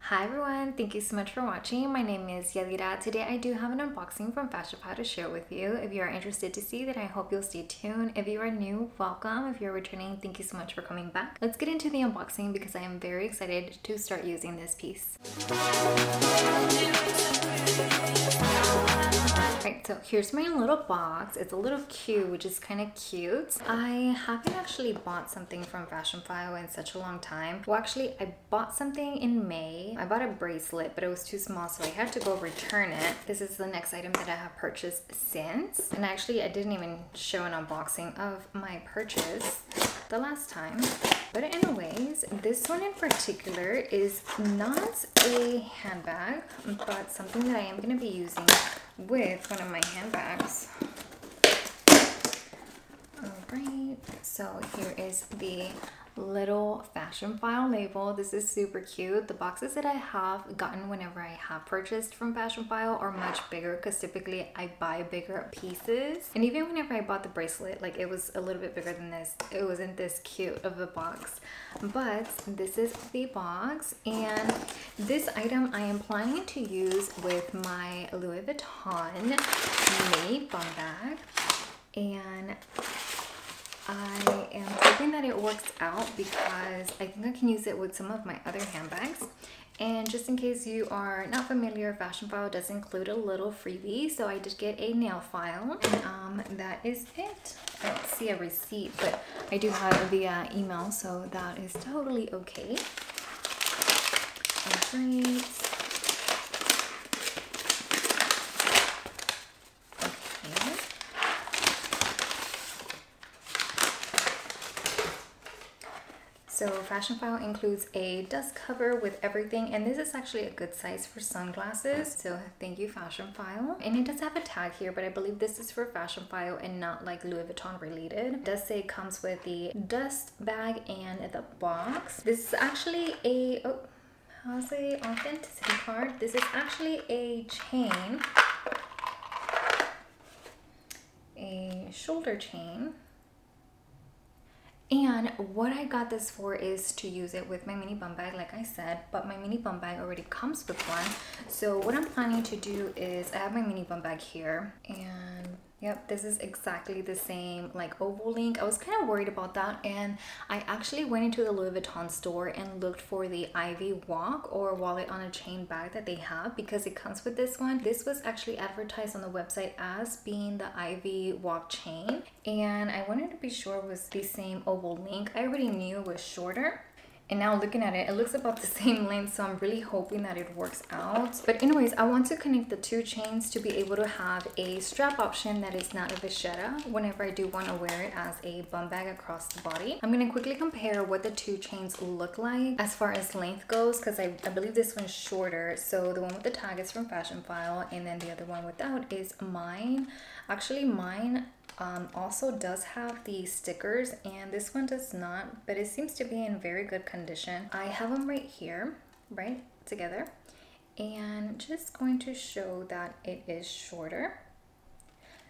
Hi everyone, thank you so much for watching. My name is Yadira. Today I do have an unboxing from Fashionphile to share with you. If you are interested to see, then I hope you'll stay tuned. If you are new, welcome. If you're returning, thank you so much for coming back. Let's get into the unboxing because I am very excited to start using this piece. Alright, so here's my little box. It's a little cute, which is kind of cute. I haven't actually bought something from Fashionphile in such a long time. Well, actually, I bought something in May. I bought a bracelet, but it was too small, so I had to go return it. This is the next item that I have purchased since. And actually, I didn't even show an unboxing of my purchase the last time. But anyways, this one in particular is not a handbag, but something that I am going to be using with one of my handbags. Alright, so here is the little Fashionphile label. This is super cute. The boxes that I have gotten whenever I have purchased from Fashionphile are much bigger because typically I buy bigger pieces. And even whenever I bought the bracelet, like it was a little bit bigger than this. It wasn't this cute of a box. But this is the box, and this item I am planning to use with my Louis Vuitton made bum bag. And I am hoping that it works out because I think I can use it with some of my other handbags. And just in case you are not familiar, Fashionphile does include a little freebie. So I did get a nail file, and that is it. I don't see a receipt, but I do have it via email, so that is totally okay. Alright. So Fashionphile includes a dust cover with everything, and this is actually a good size for sunglasses, so thank you Fashionphile. And it does have a tag here, but I believe this is for Fashionphile and not like Louis Vuitton related. It does say it comes with the dust bag and the box. This is actually a, how's the authenticity card? This is actually a chain, a shoulder chain. And what I got this for is to use it with my mini bum bag, like I said, but my mini bum bag already comes with one. So what I'm planning to do is I have my mini bum bag here, and yep, this is exactly the same like oval link. I was kind of worried about that, and I actually went into the Louis Vuitton store and looked for the Ivy walk or wallet on a chain bag that they have, because it comes with this one. This was actually advertised on the website as being the Ivy walk chain, and I wanted to be sure it was the same oval link. I already knew it was shorter, and now looking at it, it looks about the same length, so I'm really hoping that it works out. But anyways, I want to connect the two chains to be able to have a strap option that is not a vachetta whenever I do want to wear it as a bum bag across the body. I'm going to quickly compare what the two chains look like as far as length goes, because I believe this one's shorter. So the one with the tag is from Fashionphile, and then the other one without is mine. Actually, mine also does have the stickers, and this one does not, but it seems to be in very good condition. I have them right here, right together, and just going to show that it is shorter.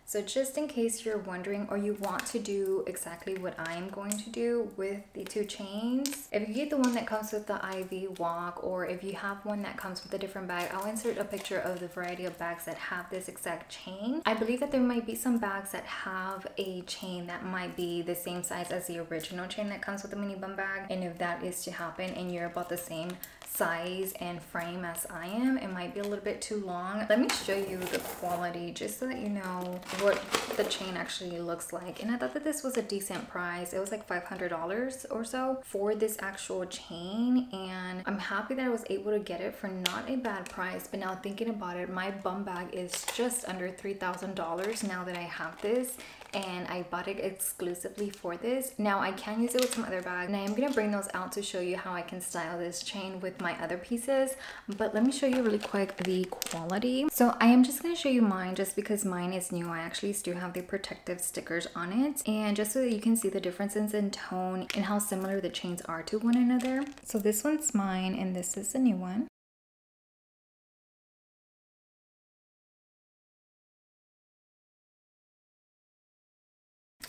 So just in case you're wondering, or you want to do exactly what I'm going to do with the two chains, if you get the one that comes with the Ivy walk, or if you have one that comes with a different bag, I'll insert a picture of the variety of bags that have this exact chain. I believe that there might be some bags that have a chain that might be the same size as the original chain that comes with the mini bum bag, and if that is to happen and you're about the same size and frame as I am, it might be a little bit too long. Let me show you the quality just so that you know what the chain actually looks like. And I thought that this was a decent price. It was like $500 or so for this actual chain, and I'm happy that I was able to get it for not a bad price. But now thinking about it, my bum bag is just under $3,000 now that I have this, and I bought it exclusively for this. Now I can use it with some other bags, and I am going to bring those out to show you how I can style this chain with my other pieces. But let me show you really quick the quality. So I am just going to show you mine just because mine is new. I actually do have the protective stickers on it, and just so that you can see the differences in tone and how similar the chains are to one another. So this one's mine, and this is the new one.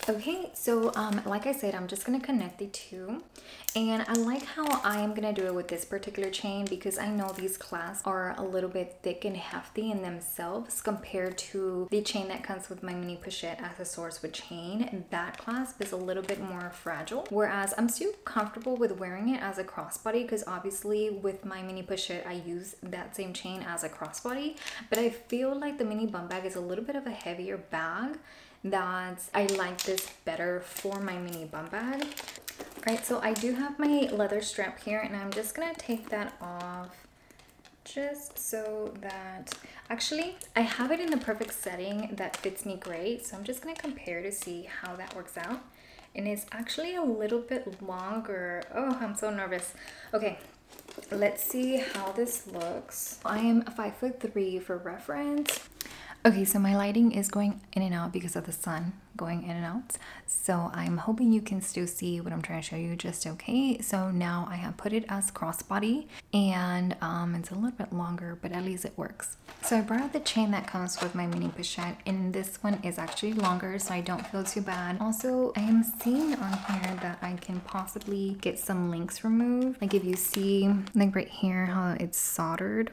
Okay, so like I said, I'm just gonna connect the two, and I like how I am gonna do it with this particular chain because I know these clasps are a little bit thick and hefty in themselves compared to the chain that comes with my mini pochette accessoires with chain. That clasp is a little bit more fragile, whereas I'm still comfortable with wearing it as a crossbody because obviously with my mini pochette I use that same chain as a crossbody, but I feel like the mini bum bag is a little bit of a heavier bag that I like this better for my mini bum bag. Right, so I do have my leather strap here, and I'm just gonna take that off just so that, actually I have it in the perfect setting that fits me great, so I'm just gonna compare to see how that works out. And it's actually a little bit longer. Oh, I'm so nervous. Okay, let's see how this looks. I am 5'3" for reference. Okay, so my lighting is going in and out because of the sun going in and out. So I'm hoping you can still see what I'm trying to show you just okay. So now I have put it as crossbody, and it's a little bit longer, but at least it works. So I brought out the chain that comes with my mini pochette, and this one is actually longer, so I don't feel too bad. Also, I am seeing on here that I can possibly get some links removed. Like if you see, like right here, how it's soldered.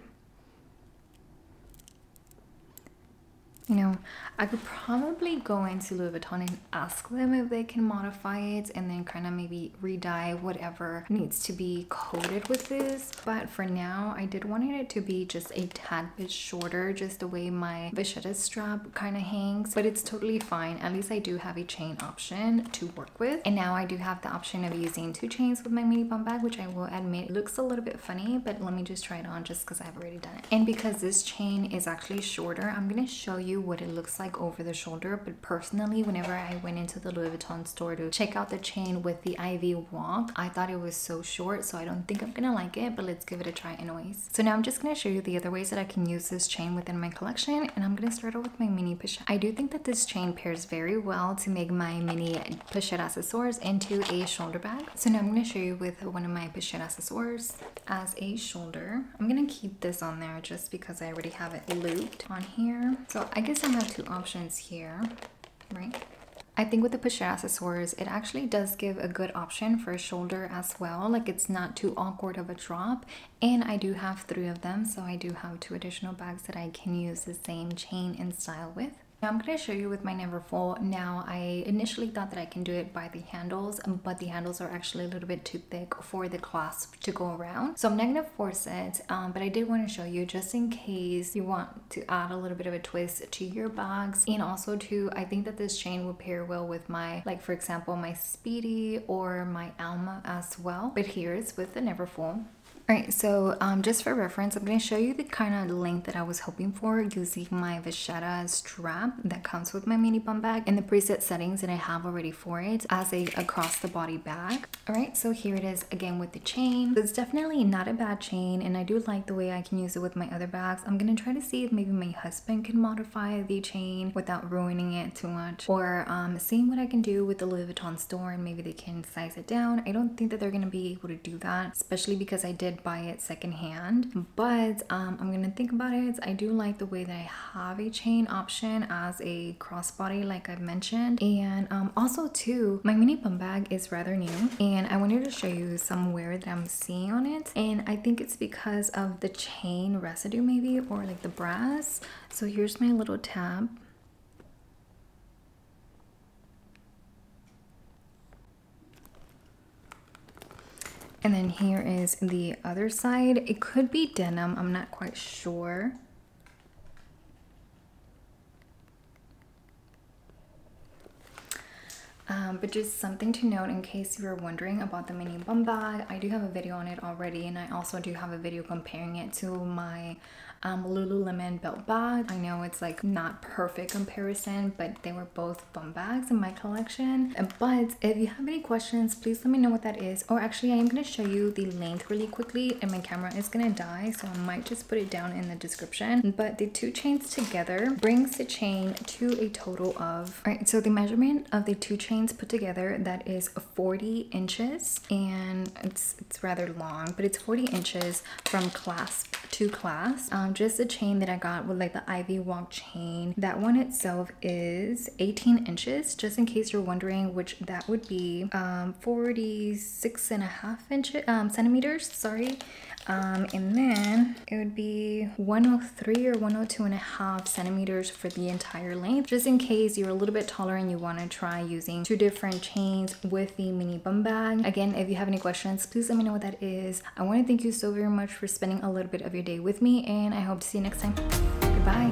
You know, I could probably go into Louis Vuitton and ask them if they can modify it and then kind of maybe re-dye whatever needs to be coated with this. But for now, I did want it to be just a tad bit shorter, just the way my vachetta strap kind of hangs. But it's totally fine. At least I do have a chain option to work with. And now I do have the option of using 2 chains with my mini bum bag, which I will admit looks a little bit funny, but let me just try it on just because I've already done it. And because this chain is actually shorter, I'm going to show you what it looks like over the shoulder. But personally, whenever I went into the Louis Vuitton store to check out the chain with the Ivy walk, I thought it was so short, so I don't think I'm gonna like it, but let's give it a try anyways. So now I'm just gonna show you the other ways that I can use this chain within my collection, and I'm gonna start off with my mini pochette. I do think that this chain pairs very well to make my mini pochette accessoires into a shoulder bag. So now I'm gonna show you with one of my pochette accessoires as a shoulder. I'm gonna keep this on there just because I already have it looped on here. So I guess I have 2 options here, right? I think with the pochette accessoires, it actually does give a good option for a shoulder as well. Like it's not too awkward of a drop. And I do have 3 of them, so I do have 2 additional bags that I can use the same chain and style with. Now I'm going to show you with my Neverfull. Now I initially thought that I can do it by the handles, but the handles are actually a little bit too thick for the clasp to go around. So I'm not going to force it, but I did want to show you just in case you want to add a little bit of a twist to your bags. And also too, I think that this chain would pair well with my, like for example, my Speedy or my Alma as well. But here it's with the Neverfull. Alright, so just for reference, I'm going to show you the kind of length that I was hoping for using my vachetta strap that comes with my mini bum bag and the preset settings that I have already for it as a across the body bag. Alright, so here it is again with the chain. It's definitely not a bad chain, and I do like the way I can use it with my other bags. I'm going to try to see if maybe my husband can modify the chain without ruining it too much, or seeing what I can do with the Louis Vuitton store and maybe they can size it down. I don't think that they're going to be able to do that, especially because I did buy it secondhand, but I'm gonna think about it. I do like the way that I have a chain option as a crossbody like I've mentioned, and also too, my mini bum bag is rather new, and I wanted to show you some wear that I'm seeing on it, and I think it's because of the chain residue maybe, or like the brass. So here's my little tab. And then here is the other side. It could be denim, I'm not quite sure. But just something to note in case you were wondering about the mini bum bag. I do have a video on it already, and I also do have a video comparing it to my Lululemon belt bag. I know it's like not perfect comparison, but they were both bum bags in my collection. But if you have any questions, please let me know what that is. Or actually, I am going to show you the length really quickly, and my camera is going to die, so I might just put it down in the description. But the 2 chains together brings the chain to a total of, all right, so the measurement of the 2 chains chains put together that is 40 inches, and it's rather long, but it's 40 inches from clasp to clasp. Just the chain that I got with like the Ivy Walk chain, that one itself is 18 inches, just in case you're wondering, which that would be 46.5 centimeters, sorry. And then it would be 103 or 102.5 centimeters for the entire length, just in case you're a little bit taller and you want to try using 2 different chains with the mini bum bag. Again, if you have any questions, please let me know what that is. I want to thank you so very much for spending a little bit of your day with me, and I hope to see you next time. Goodbye.